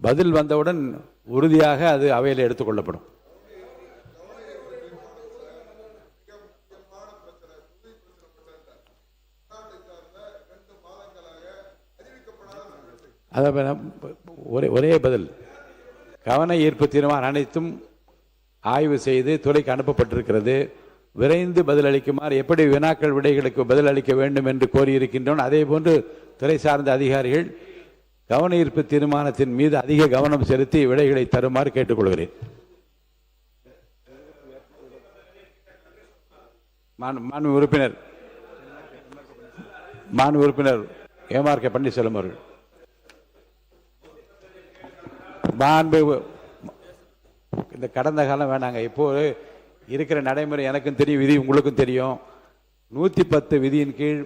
பதில் வந்தவுடன் உறுதியாக அது அவையில் எடுத்துக்கொள்ளப்படும். ஒரே பதில். கவன ஈர்ப்பு தீர்மானம் அனைத்தும் ஆய்வு செய்து துறைக்கு அனுப்பப்பட்டிருக்கிறது. விரைந்து பதிலளிக்குமாறு எப்படி வினாக்கள் விடைகளுக்கு பதிலளிக்க வேண்டும் என்று கோரியிருக்கின்றோம், அதே போன்று துறை சார்ந்த அதிகாரிகள் கவன ஈர்ப்பு தீர்மானத்தின் மீது அதிக கவனம் செலுத்தி விடைகளை தருமாறு கேட்டுக்கொள்கிறேன். மாண்பு உறுப்பினர் MRK பன்னீர்செல்வம் அவர்கள். இந்த கடந்த காலம் வேணாங்க, இப்போ இருக்கிற நடைமுறை எனக்கும் தெரியும், விதி உங்களுக்கும் தெரியும். 110 விதியின் கீழ்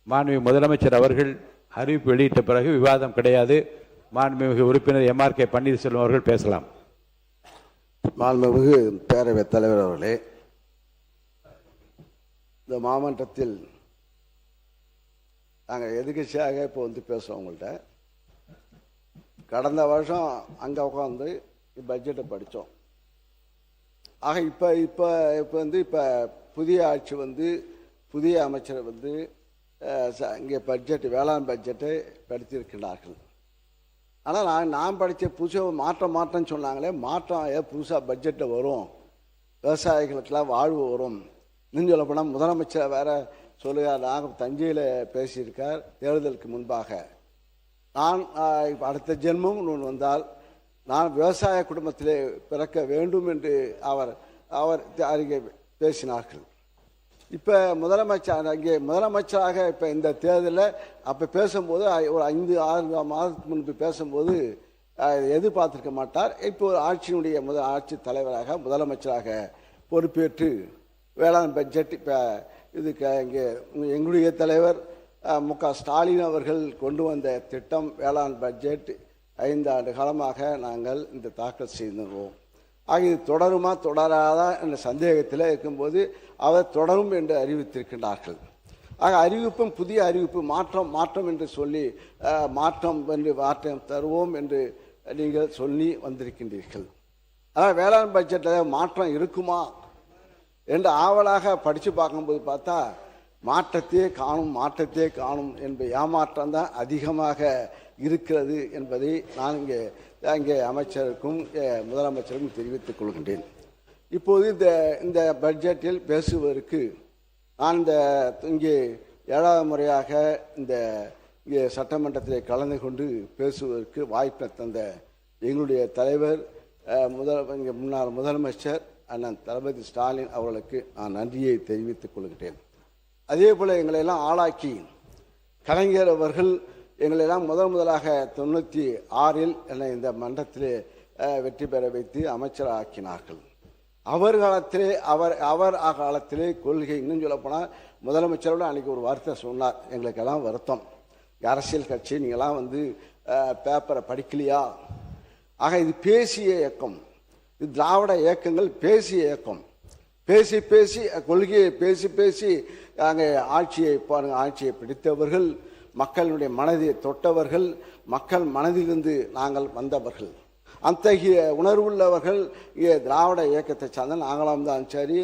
மாண்புமிகு முதலமைச்சர் அவர்கள் அறிவிப்பு வெளியிட்ட பிறகு விவாதம் கிடையாது. மாண்புமிகு உறுப்பினர் MRK பன்னீர்செல்வம் அவர்கள் பேசலாம். மாண்புமிகு பேரவைத் தலைவர் அவர்களே, இந்த மாமன்றத்தில் நாங்கள் எதிர்கட்சியாக இப்போ பேசுகிறோம் உங்கள்கிட்ட. கடந்த வருஷம் அங்கே உட்காந்து பட்ஜெட்டை படித்தோம். ஆக இப்போ புதிய ஆட்சி புதிய அமைச்சர் இங்கே பட்ஜெட் வேளாண் பட்ஜெட்டை படித்திருக்கிறார்கள். ஆனால் நான் படித்த புதுசாக மாற்றம் சொன்னாங்களே, மாற்றம் புதுசாக பட்ஜெட்டில் வரும், விவசாயிகளுக்கெல்லாம் வாழ்வு வரும். இன்னும் சொல்ல போனால் முதலமைச்சர் வேற சொல்லுகிறார். நாங்கள் தஞ்சையில் பேசியிருக்கார் தேர்தலுக்கு முன்பாக. நான் அடுத்த ஜென்மம் வந்தால் நான் விவசாய குடும்பத்திலே பிறக்க வேண்டும் என்று அவர் அறிக்கை பேசினார்கள். இப்போ முதலமைச்சராக இப்போ இந்த தேர்தலில் அப்போ பேசும்போது ஒரு 5-6 மாதத்துக்கு முன்பு பேசும்போது எதிர்பார்த்திருக்க மாட்டார். இப்போ ஆட்சியினுடைய ஆட்சி தலைவராக முதலமைச்சராக பொறுப்பேற்று வேளாண் பட்ஜெட் இப்போ இதுக்கு இங்கே எங்களுடைய தலைவர் மு.க. ஸ்டாலின் அவர்கள் கொண்டு வந்த திட்டம் வேளாண் பட்ஜெட் 5 ஆண்டு காலமாக நாங்கள் இந்த தாக்கல் செய்திருவோம். ஆக இது தொடருமா தொடராதா என்ற சந்தேகத்தில் இருக்கும்போது அவர் தொடரும் என்று அறிவித்திருக்கின்றார்கள். ஆக அறிவிப்பும் புதிய அறிவிப்பு மாற்றம் என்று சொல்லி மாற்றம் தருவோம் என்று நீங்கள் சொல்லி வந்திருக்கின்றீர்கள். ஆனால் வேளாண் பட்ஜெட்டில் மாற்றம் இருக்குமா என்று ஆவலாக படித்து பார்க்கும்போது பார்த்தா மாற்றத்தையே காணும் என்ற ஏமாற்றம் தான் அதிகமாக இருக்கிறது என்பதை நான் இங்கே அமைச்சருக்கும் முதலமைச்சருக்கும் தெரிவித்துக் கொள்கின்றேன். இப்போது இந்த பட்ஜெட்டில் பேசுவதற்கு நான் இங்கே 7வது முறையாக இங்கே சட்டமன்றத்தில் கலந்து கொண்டு பேசுவதற்கு வாய்ப்பை தந்த எங்களுடைய தலைவர் முன்னாள் முதலமைச்சர் அண்ணன் தளபதி ஸ்டாலின் அவர்களுக்கு நான் நன்றியை தெரிவித்துக் கொள்கிறேன். அதே போல் எங்களையெல்லாம் ஆளாக்கி கலைஞர் அவர்கள் எங்களெல்லாம் முதலாக 96இல் என்னை இந்த மன்றத்திலே வெற்றி பெற வைத்து அமைச்சராக ஆக்கினார்கள். அவர் காலத்திலே கொள்கை இன்னும் சொல்லப்போனால் முதலமைச்சரோட அன்றைக்கி ஒரு வார்த்தை சொன்னார். எங்களுக்கெல்லாம் வருத்தம், அரசியல் கட்சி நீங்களாம் பேப்பரை படிக்கலையா? ஆக இது பேசிய இயக்கம், இது திராவிட இயக்கங்கள் பேசிய இயக்கம். பேசி கொள்கையை பேசி அங்கே ஆட்சியை பிடித்தவர்கள், மக்களுடைய மனதை தொட்டவர்கள், மக்கள் மனதிலிருந்து நாங்கள் வந்தவர்கள். அத்தகைய உணர்வுள்ளவர்கள் இங்கே திராவிட இயக்கத்தை சார்ந்த நாங்களாம் தான் சரி.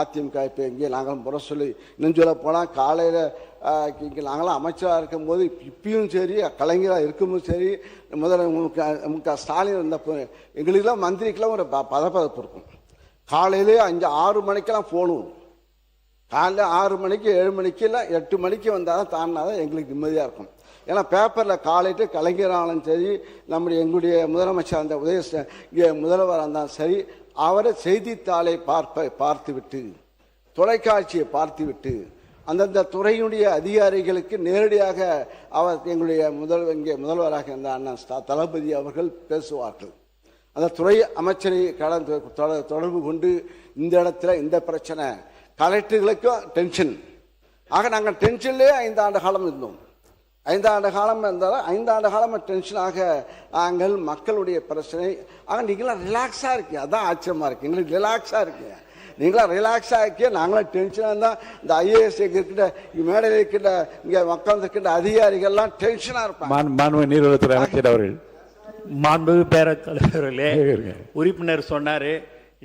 அதிமுக இப்போ இங்கே நாங்களும் முறை சொல்லி இன்னும் சொல்ல போனால் காலையில் இங்கே நாங்களாம் அமைச்சராக இருக்கும்போது இப்பயும் சரி, கலைஞராக இருக்கும்போது சரி, மு.க. ஸ்டாலின் இருந்தப்போ எங்களுக்கெல்லாம் மந்திரிக்கெல்லாம் ஒரு பதப்பதப்பு இருக்கும். காலையிலே 5-6 மணிக்கெல்லாம் போகணும். காலையில் 6 மணிக்கு 7 மணிக்கெல்லாம் 8 மணிக்கு வந்தால் தான் தாண்டினாதான் எங்களுக்கு நிம்மதியாக இருக்கும். ஏன்னா பேப்பரில் காலையிட்டு கலைஞராலும் சரி, எங்களுடைய முதலமைச்சர் அந்த முதல்வராக இருந்தாலும் சரி, அவரை செய்தித்தாளை பார்த்துவிட்டு, தொலைக்காட்சியை பார்த்துவிட்டு, அந்தந்த துறையினுடைய அதிகாரிகளுக்கு நேரடியாக அவர் எங்களுடைய முதல்வராக இருந்த அண்ணன் தளபதி அவர்கள் பேசுவார்கள். அந்த துறை அமைச்சரை தொடர்பு கொண்டு இந்த இடத்துல இந்த பிரச்சனை, கலெக்டர்களுக்கும் டென்ஷன். ஆக நாங்கள் டென்ஷன்லேயே 5 ஆண்டு காலம் இருந்தோம். 5 ஆண்டு காலம் இருந்தாலும் 5 ஆண்டு காலம் டென்ஷனாக நாங்கள் மக்களுடைய பிரச்சனை. ஆக நீங்களாம் ரிலாக்ஸாக இருக்கீங்க, அதான் ஆச்சரியமாக இருக்கு. எங்களுக்கு ரிலாக்ஸாக இருக்கீங்க. நீங்களாம் ரிலாக்ஸ் ஆகிக்க, நாங்களாம் டென்ஷனாக இருந்தால் இந்த ஐஏஎஸ் இருக்கின்ற மேடையில் இருக்கின்ற இங்கே மக்கள் இருக்கின்ற அதிகாரிகள்லாம் டென்ஷனாக இருப்பாங்க. மாண்பு நீர்வளத்துறை அமைச்சர் அவர்கள். மாண்பு பேரவைத் தலைவர்களே, உறுப்பினர் சொன்னார்,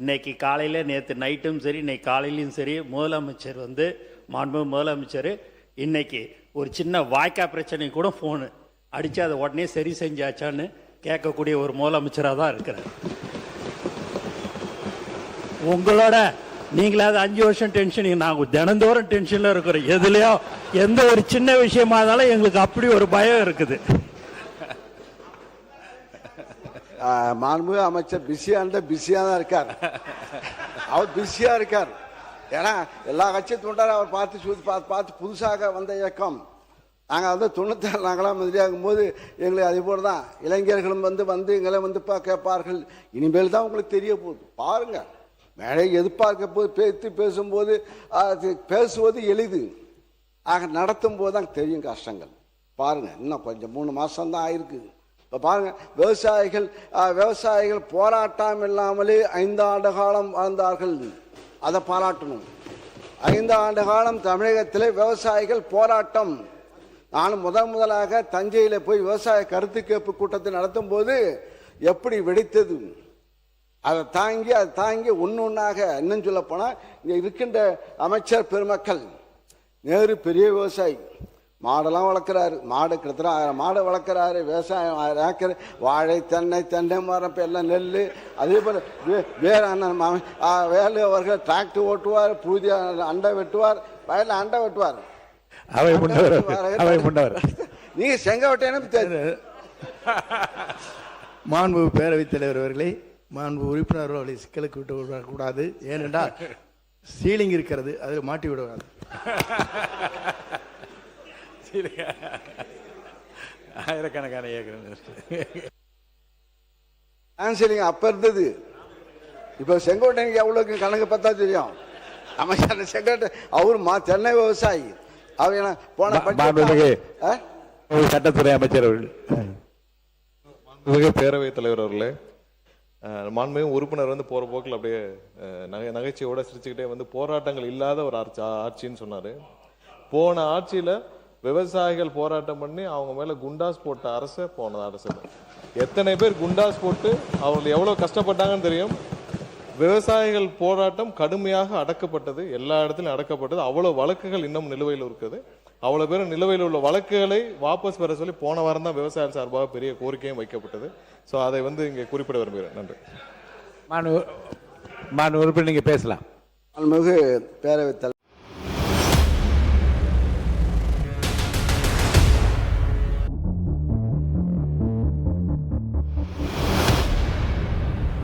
இன்னைக்கு காலையில் நேற்று நைட்டும் சரி இன்னைக்கு காலையிலையும் சரி முதலமைச்சர் மாண்பு முதலமைச்சர் இன்னைக்கு ஒரு சின்ன வாய்க்கா பிரச்சனை கூட ஃபோனு அடித்து அதை உடனே சரி செஞ்சாச்சான்னு கேட்கக்கூடிய ஒரு முதலமைச்சராக தான் இருக்கிறார். உங்களோட நீங்களாவது 5 வருஷம் டென்ஷன், நாங்கள் தினந்தோறும் டென்ஷனில் இருக்கிறோம். எதுலையோ எந்த ஒரு சின்ன விஷயமா இருந்தாலும் எங்களுக்கு அப்படி ஒரு பயம் இருக்குது. மாண்புமிகு அமைச்சர் பிஸியாக தான் இருக்கார். அவர் பிஸியாக இருக்கார். ஏன்னா எல்லா கட்சியும் தொண்டார் அவர் பார்த்து புதுசாக வந்த இயக்கம். நாங்கள் 97 நாங்களாம் எதிரியாகும் போது எங்களுக்கு அதே போல் தான் இளைஞர்களும் வந்து எங்களை கேட்பார்கள். இனிமேல் தான் உங்களுக்கு தெரிய போகுது. பாருங்க, மேலே எதிர்பார்க்க போது பேசும்போது பேசுவது எளிது, ஆக நடத்தும் போது தான் தெரியும் கஷ்டங்கள். பாருங்க, இன்னும் கொஞ்சம் 3 மாதம்தான் ஆயிருக்கு. இப்போ பாருங்க, விவசாயிகள் போராட்டம் இல்லாமலே 5 ஆண்டு காலம் வாழ்ந்தார்கள். அதை பாராட்டணும். 5 ஆண்டு காலம் தமிழகத்தில் விவசாயிகள் போராட்டம். நானும் முதலாக தஞ்சையில் போய் விவசாய கருத்து கேட்பு கூட்டத்தை நடத்தும் போது எப்படி வெடித்தது, அதை தாங்கி ஒன்னொன்னாக இன்னும் சொல்ல போனால் இங்கே இருக்கின்ற அமைச்சர் பெருமக்கள், நேரு பெரிய விவசாயி, மாடெல்லாம் வளர்க்குறாரு, மாடு கிட்டத்தட்ட 1000 மாடு வளர்க்குறாரு, விவசாயம் 1000 ஏக்கர், வாழை தென்னை மரம் எல்லாம் நெல். அதே போல் வேலு அவர்கள் டிராக்டர் ஓட்டுவார், புதிய அண்டை வெட்டுவார், வயலில் அண்டை வெட்டுவார். நீங்க செங்கோட்டையனு மாண்பு பேரவைத் தலைவர் அவர்களே, மாண்பு உறுப்பினர் அவர்களை சிக்கலுக்கு விட்டு விடக்கூடாது. ஏனென்றால் சீலிங் இருக்கிறது, அதில் மாட்டி விடுவாங்க. ஆயிரக்கணக்கான சரிங்க, அப்ப இருந்தது. இப்ப செங்கோட்டையனுக்கு எவ்வளவு கணக்கு பார்த்தா தெரியும். அமைச்சர் செங்கோட்டை அவர் தென்னை விவசாயி. அவர் போன சட்டத்துறை அமைச்சர் அவர்கள். பேரவைத் தலைவர் அவர்களே, மாண்புமிகு உறுப்பினர் போற போக்கில் அப்படியே நகைச்சுவையோட சிரிச்சுக்கிட்டே போராட்டங்கள் இல்லாத ஒரு ஆட்சின்னு சொன்னாரு. போன ஆட்சியில விவசாயிகள் போராட்டம் பண்ணி அவங்க மேல குண்டாஸ் போட்ட அரசு போன அரசு. எத்தனை பேர் குண்டாஸ் போட்டு அவங்க எவ்வளவு கஷ்டப்பட்டாங்கன்னு தெரியும். விவசாயிகள் போராட்டம் கடுமையாக அடக்கப்பட்டது, எல்லா இடத்துலையும் அடக்கப்பட்டது. அவ்வளவு வழக்குகள் இன்னும் நிலுவையில் இருக்குது. அவ்வளவு பேர் நிலுவையில் உள்ள வழக்குகளை வாபஸ் பெற சொல்லி போன வாரம் தான் விவசாயிகள் சார்பாக பெரிய கோரிக்கையும் வைக்கப்பட்டது. ஸோ அதை இங்கே குறிப்பிட விரும்புகிறேன். நன்றி. மாண்பு உறுப்பினர், நீங்க பேசலாம். பேரவைத்